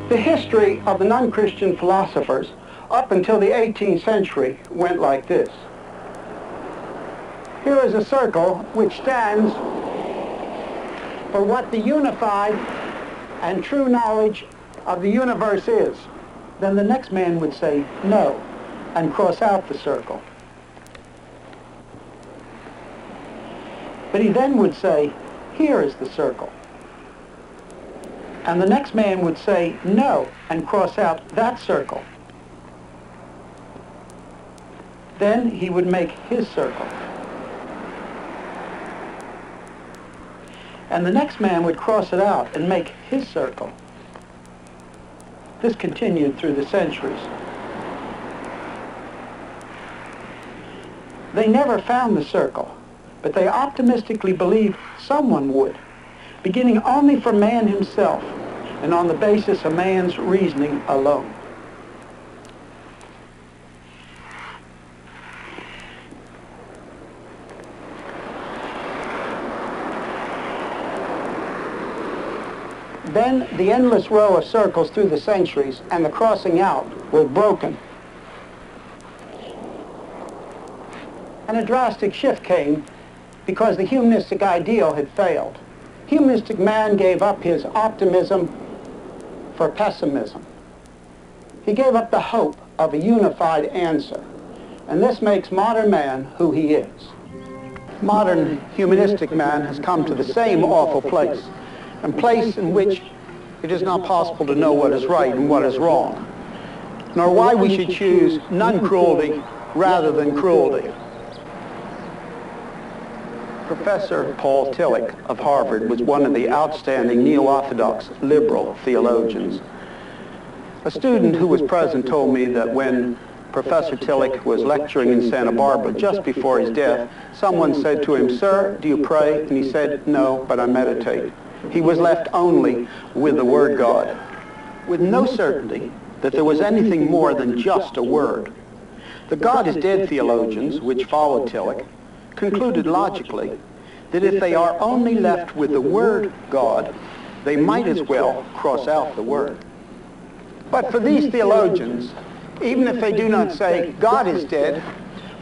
The history of the non-Christian philosophers up until the 18th century went like this. Here is a circle which stands for what the unified and true knowledge of the universe is. Then the next man would say no and cross out the circle. But he then would say, here is the circle. And the next man would say no and cross out that circle. Then he would make his circle. And the next man would cross it out and make his circle. This continued through the centuries. They never found the circle, but they optimistically believed someone would, beginning only from man himself and on the basis of man's reasoning alone. Then the endless row of circles through the centuries and the crossing out was broken. And a drastic shift came because the humanistic ideal had failed. Humanistic man gave up his optimism for pessimism. He gave up the hope of a unified answer. And this makes modern man who he is. Modern humanistic man has come to the same awful place, a place in which it is not possible to know what is right and what is wrong, nor why we should choose non-cruelty rather than cruelty. Professor Paul Tillich of Harvard was one of the outstanding neo-orthodox liberal theologians. A student who was present told me that when Professor Tillich was lecturing in Santa Barbara just before his death, someone said to him, "Sir, do you pray?" And he said, "No, but I meditate." He was left only with the Word God, with no certainty that there was anything more than just a word. The God is dead theologians, which followed Tillich, concluded logically that if they are only left with the word God, they might as well cross out the word. But for these theologians, even if they do not say God is dead,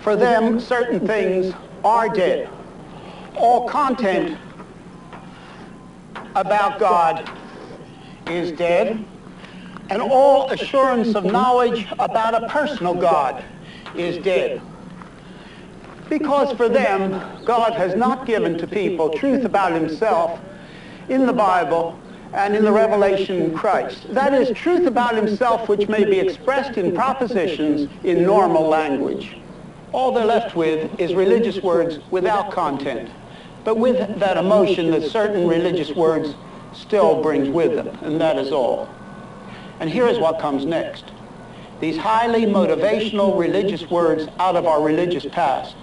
for them certain things are dead. All content about God is dead, and all assurance of knowledge about a personal God is dead. Because for them, God has not given to people truth about himself in the Bible and in the revelation in Christ. That is, truth about himself which may be expressed in propositions in normal language. All they're left with is religious words without content, but with that emotion that certain religious words still brings with them, and that is all. And here is what comes next. These highly motivational religious words out of our religious past,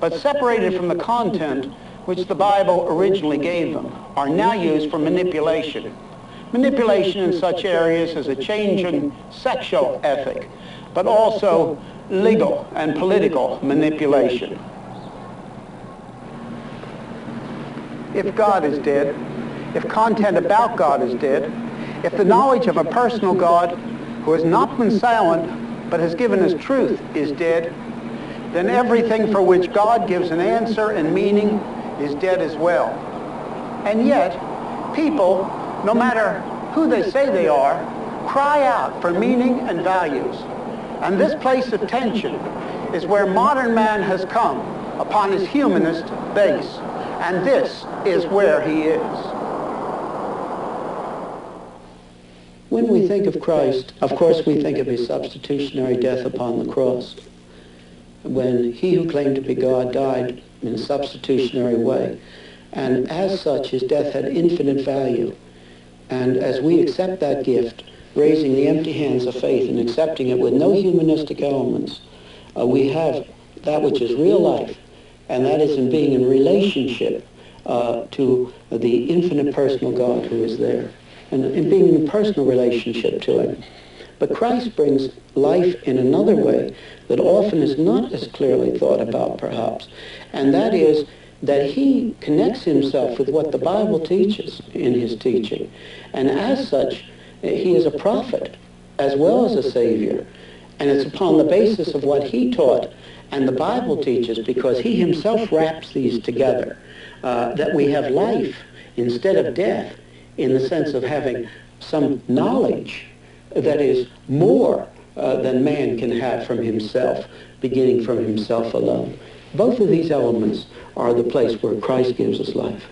but separated from the content which the Bible originally gave them, are now used for manipulation. Manipulation in such areas as a changing sexual ethic, but also legal and political manipulation. If God is dead, if content about God is dead, if the knowledge of a personal God who has not been silent but has given us truth is dead, then everything for which God gives an answer and meaning is dead as well. And yet, people, no matter who they say they are, cry out for meaning and values. And this place of tension is where modern man has come upon his humanist base. And this is where he is. When we think of Christ, of course we think of his substitutionary death upon the cross. When he who claimed to be God died in a substitutionary way. And as such, his death had infinite value. And as we accept that gift, raising the empty hands of faith and accepting it with no humanistic elements, we have that which is real life, and that is in being in relationship to the infinite personal God who is there, and in being in personal relationship to him. But Christ brings life in another way that often is not as clearly thought about, perhaps, and that is that he connects himself with what the Bible teaches in his teaching. And as such, He is a prophet as well as a Savior. And it's upon the basis of what he taught and the Bible teaches, because he himself wraps these together, that we have life instead of death, in the sense of having some knowledge that is more than man can have from himself, beginning from himself alone. Both of these elements are the place where Christ gives us life.